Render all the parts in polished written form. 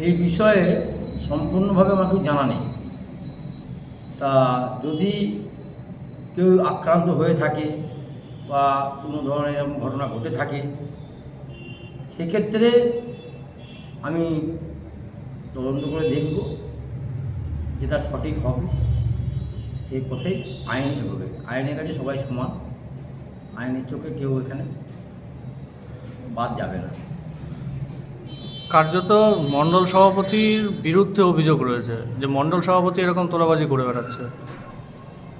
এই বিষয়ে সম্পূর্ণভাবে আমার কিছু জানা নেই। তা যদি কেউ আক্রান্ত হয়ে থাকে বা কোনো ধরনের এরকম ঘটনা ঘটে থাকে, সেক্ষেত্রে আমি তদন্ত করে দেখব, যেটা সঠিক হবে সেই পথেই আইন এগোবে। আইনের কাছে সবাই সমান, আইনের চোখে কেউ এখানে বাদ যাবে না। কার্যত মণ্ডল সভাপতির বিরুদ্ধে অভিযোগ রয়েছে যে মণ্ডল সভাপতি এরকম তোলাবাজি করে বেড়াচ্ছে।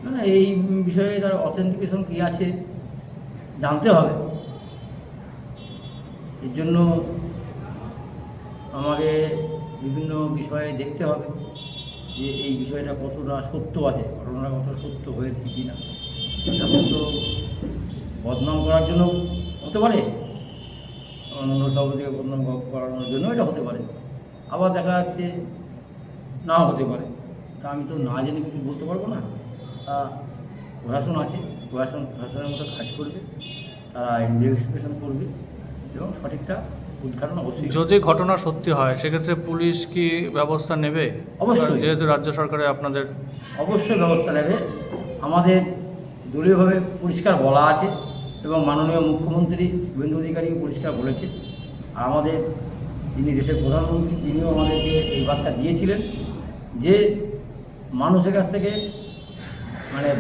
না না, এই বিষয়ে তার অথেন্টিকেশন কী আছে জানতে হবে। এর জন্য আমাকে বিভিন্ন বিষয়ে দেখতে হবে যে এই বিষয়টা কতটা সত্য আছে, ঘটনাটা কতটা সত্য হয়েছে কি না। এখন তো বদনাম করার জন্য হতে পারে, অন্য সভাপতিকে বদনাম করানোর জন্য এটা হতে পারে, আবার দেখা যাচ্ছে নাও হতে পারে। তা আমি তো না জেনে কিছু বলতে পারবো না। তা প্রশাসন আছে, প্রশাসনের মতো কাজ করবে, তারা ইনভেস্টিগেশন করবে এবং সঠিকটা উদ্ঘাটন অবশ্যই। যদি ঘটনা সত্যি হয় সেক্ষেত্রে পুলিশ কি ব্যবস্থা নেবে? অবশ্যই। যেহেতু রাজ্য সরকারে আপনাদের অবশ্যই ব্যবস্থা নেবে। আমাদের দলীয়ভাবে পরিষ্কার বলা আছে এবং মাননীয় মুখ্যমন্ত্রী শুভেন্দু অধিকারীও পরিষ্কার বলেছে। আর আমাদের যিনি দেশের প্রধানমন্ত্রী তিনিও আমাদেরকে এই বার্তা দিয়েছিলেন যে মানুষের কাছ থেকে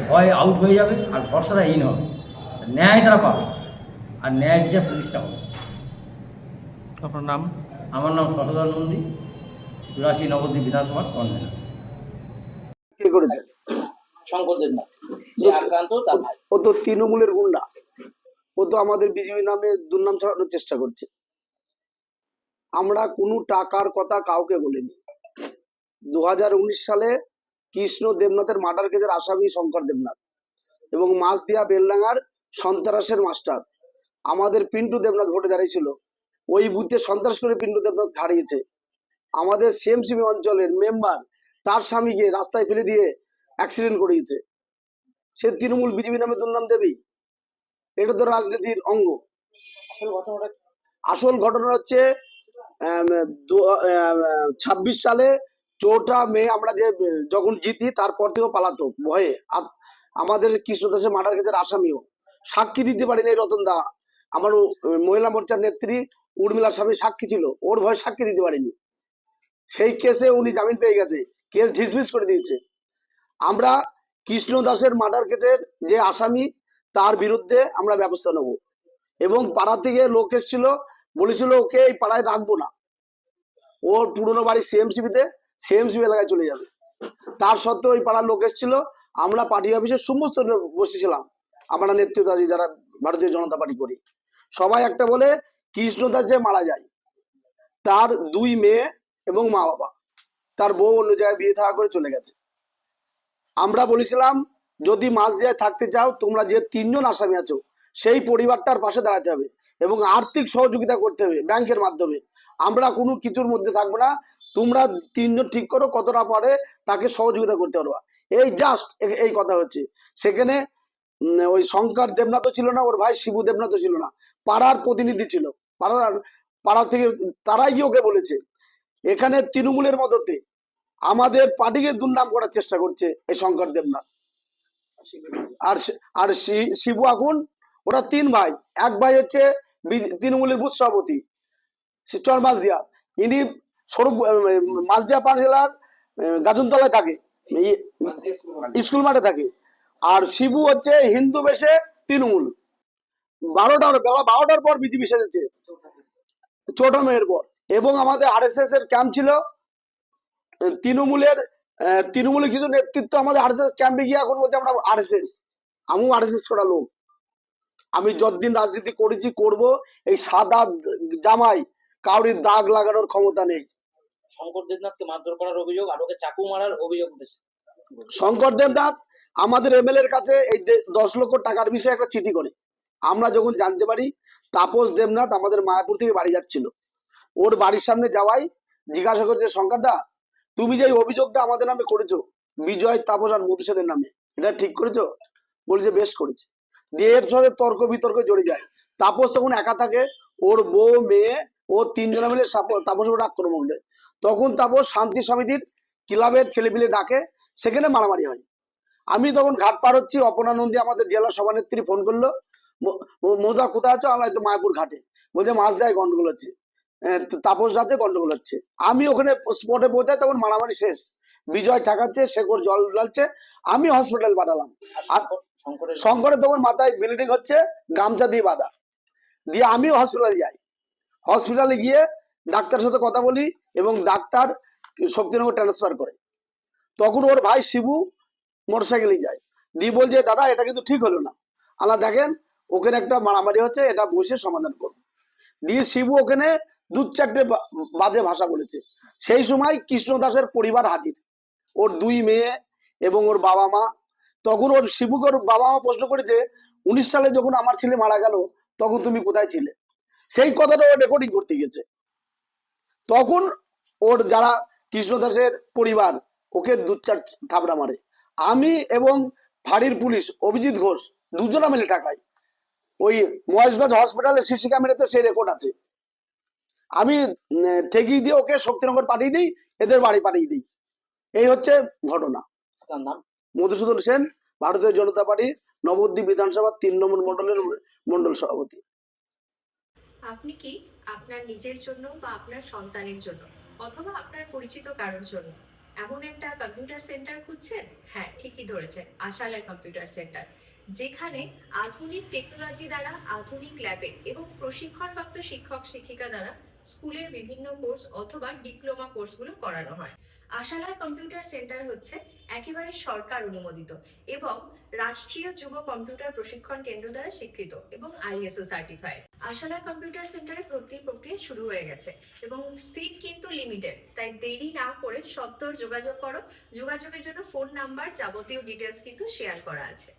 ভয় আউট হয়ে যাবে আর ভরসাটা ইন হবে, ন্যায় তারা পাবে আর ন্যায় বিচার প্রতিষ্ঠা হবে। আপনার নাম? আমার নাম শতধর নন্দী, ৮৪ নবদ্বীপ বিধানসভার কনভেনর। কে করেছে? শঙ্কর দেবনাথ যে আক্রান্ত তার ভাই। ও তো তৃণমূলের গুন্ডা, ও তো আমাদের বিজেপি নামে দুর্নাম ছড়ানোর চেষ্টা করছে। আমরা কোনো টাকার কথা কাউকে বলিনি। 2019 সালে কৃষ্ণ দেবনাথের মার্ডার কেসের আসামি শঙ্কর দেবনাথ এবং মাছদিয়া বেলডাঙ্গার সন্ত্রাসের মাস্টার আমাদের পিন্টু দেবনাথ ভোটে দাঁড়িয়েছিল। ওই বুথে সন্ত্রাস করে পিন্টু দেবনাথ হারিয়েছে। আমাদের সিএমসিবি অঞ্চলের মেম্বার তার স্বামীকে রাস্তায় ফেলে দিয়ে অ্যাক্সিডেন্ট করিয়েছে। সে তৃণমূল বিজেপি নামে দুর্নাম দেবেই? এটা তো রাজনীতির অঙ্গ। আসল ঘটনা হচ্ছে 26 সালে 4টা মে আমরা যে যখন জিতি তারপর থেকেও পালাতো ভয়ে। আমাদের কৃষ্ণদাসের মার্ডার কেসের আসামিও সাক্ষী দিতে পারিনি। রতন দা, আমার মহিলা মোর্চার নেত্রী উর্মিলার স্বামী সাক্ষী ছিল, ওর ভয়ে সাক্ষী দিতে পারিনি। সেই কেসে উনি জামিন পেয়ে গেছে, কেস ডিসমিস করে দিয়েছে। আমরা কৃষ্ণ দাসের মার্ডার কেসের যে আসামি তার বিরুদ্ধে আমরা ব্যবস্থা নেব এবং পাড়া থেকে লোক এসেছিল, বলেছিল ওকে এই পাড়ায় রাখবো না, ওর পুরনো বাড়ি সিএমসিবি এলাকায় চলে যাবে। তার সত্ত্বেও ওই পাড়ার লোক এসেছিল। আমরা পার্টি অফিসে সমস্ত বসেছিলাম, আমরা নেতৃত্ব আছি যারা ভারতীয় জনতা পার্টি করি, সবাই একটা বলে কৃষ্ণ দাস যে মারা যায়, তার 2 মেয়ে এবং মা বাবা, তার বউ অন্য জায়গায় বিয়ে থাকা করে চলে গেছে। আমরা বলেছিলাম যদি মাঝদিয়ায় থাকতে চাও তোমরা যে 3 জন আসামি আছো সেই পরিবারটার পাশে দাঁড়াতে হবে এবং আর্থিক সহযোগিতা করতে হবে ব্যাংকের মাধ্যমে। আমরা কোনো কিছুর মধ্যে থাকবো না, তোমরা 3 জন ঠিক করো কতটা পারে তাকে সহযোগিতা করতে পারবা। এই জাস্ট এই কথা হচ্ছে। সেখানে ওই শঙ্কর দেবনাথও ছিল না, ওর ভাই শিবু দেবনাথও ছিল না, পাড়ার প্রতিনিধি ছিল। পাড়া থেকে তারাই গিয়ে ওকে বলেছে। এখানে তৃণমূলের মদতে আমাদের পার্টিকে দুর্নাম করার চেষ্টা করছে এই শঙ্কর দেবনাথ আর আর শিবু আগুন। ওরা 3 ভাই। এক ভাই হচ্ছে তৃণমূলের বুথ সভাপতি চর মাঝদিয়া, ইনি স্বরূপ মাঝদিয়া পান জেলার গাজনতলায় থাকে, স্কুল মাঠে থাকে। আর শিবু হচ্ছে হিন্দু বেশে তৃণমূল। বেলা 12টার পর বিজেপি সেজেছে, 4টা মেয়ের পর। এবং আমাদের আরএসএস এর ক্যাম্প ছিল, তৃণমূলের কিছু নেতৃত্ব আমাদের আরএসএস ক্যাম্পে গিয়ে এখন বলতে আমরা আরএসএস। আমিও আরএসএস করা লোক, আমি যতদিন রাজনীতি করেছি করব। এই সাদা জামাই কাউরির দাগ লাগানোর ক্ষমতা নেই। শঙ্কর দেবনাথকে মারধর করার অভিযোগ আর ওকে চাকু মারার অভিযোগ উঠেছে। শঙ্কর দেবনাথ আমাদের এমএলএ এর কাছে এই 10 লক্ষ টাকার বিষয়ে একটা চিঠি করে। আমরা যখন জানতে পারি তাপস দেবনাথ আমাদের মায়াপুর থেকে বাড়ি যাচ্ছিল, ওর বাড়ির সামনে যাওয়াই জিজ্ঞাসা করছে শঙ্কর দা তুমি যে অভিযোগটা আমাদের নামে করেছো বিজয় তাপস আর মধুসূদনের নামে, এটা ঠিক করেছো? বলছে বেশ করেছে। দিয়ে এর সঙ্গে তর্ক বিতর্ক জড়ে যায়। তাপস তখন একা থাকে, ওর বউ মেয়ে ও 3 জনে মিলে তাপসের উপর আক্রমণ দেয়। তখন তারপর শান্তি সমিতির ক্লাবের ছেলেপিলে ডাকে, সেখানে মারামারি হয়। আমি তখন ঘাট পার হচ্ছি, অপর্ণা নন্দী আমাদের জেলা সভানেত্রী ফোন করলো, মৌদা কোথায় আছো? আমরা তো মায়াপুর ঘাটে। বলছে মাছ দেয় গন্ডগোল হচ্ছে, তাপস রাতে গন্ডগোল হচ্ছে। আমি ওখানে স্পটে পৌঁছাই, তখন মারামারি শেষ। বিজয় ঠেকাচ্ছে, শেখর জল ঢালছে, আমি হসপিটাল পাঠালাম। আর শঙ্করের শঙ্করের তখন মাথায় ব্লিডিং হচ্ছে, গামছা দিয়ে বাঁধা, দিয়ে আমি হসপিটালে যাই। হসপিটালে গিয়ে ডাক্তারের সাথে কথা বলি এবং ডাক্তার শক্তিনগর ট্রান্সফার করে। তখন ওর ভাই শিবু মোটরসাইকেলে যায়, দিয়ে বলছে দাদা এটা কিন্তু ঠিক হলো না, আলা দেখেন ওখানে একটা মারামারি হচ্ছে, এটা বসে সমাধান করুন। দিয়ে শিবু ওখানে 2-4টে বাজে ভাষা বলেছে। সেই সময় কৃষ্ণ দাসের পরিবার হাজির, ওর 2 মেয়ে এবং ওর বাবা মা। তখন ওর শিবুকে ওর বাবা মা প্রশ্ন করেছে, 19 সালে যখন আমার ছেলে মারা গেল তখন তুমি কোথায় ছিলে? সেই কথাটা ও রেকর্ডিং করতে গেছে। তখন ওর যারা কৃষ্ণ দাসের পরিবার ওকে 2-4 থাবড়া মারে। আমি এবং ফাঁড়ির পুলিশ অভিজিৎ ঘোষ দুজনা মিলে টাকাই ওই মহেশগঞ্জ হসপিটালে সিসি ক্যামেরাতে সেই রেকর্ড আছে। আমি ঠেকিয়ে দিয়ে ওকে শক্তিনগর পাঠিয়ে দিই, এদের বাড়ি পাঠিয়ে দিই। এই হচ্ছে ঘটনা। আপনার নাম? মধুসূদন সেন, ভারতীয় জনতা পার্টির নবদ্বীপ বিধানসভা 3 নম্বর মন্ডলের মন্ডল সভাপতি। আপনি কি আপনার নিজের জন্য বা আপনার সন্তানের জন্য অথবা আপনার পরিচিত কারোর জন্য এমন একটা কম্পিউটার সেন্টার খুঁজছেন? হ্যাঁ, ঠিকই ধরেছেন, আশালয় কম্পিউটার সেন্টার, যেখানে আধুনিক টেকনোলজি দ্বারা আধুনিক ল্যাবে এবং প্রশিক্ষণপ্রাপ্ত শিক্ষক শিক্ষিকা দ্বারা স্কুলের বিভিন্ন কোর্স অথবা ডিপ্লোমা কোর্সগুলো করানো হয়। আশালয় কম্পিউটার সেন্টার হচ্ছে একেবারে সরকার অনুমোদিত এবং রাষ্ট্রীয় যুব কম্পিউটার প্রশিক্ষণ কেন্দ্র দ্বারা স্বীকৃত এবং ISO সার্টিফাইড। আশালয় কম্পিউটার সেন্টারে ভর্তির প্রক্রিয়া শুরু হয়ে গেছে এবং সিট কিন্তু লিমিটেড, তাই দেরি না করে সত্বর যোগাযোগ করো। যোগাযোগের জন্য ফোন নাম্বার, যাবতীয় ডিটেলস কিন্তু শেয়ার করা আছে।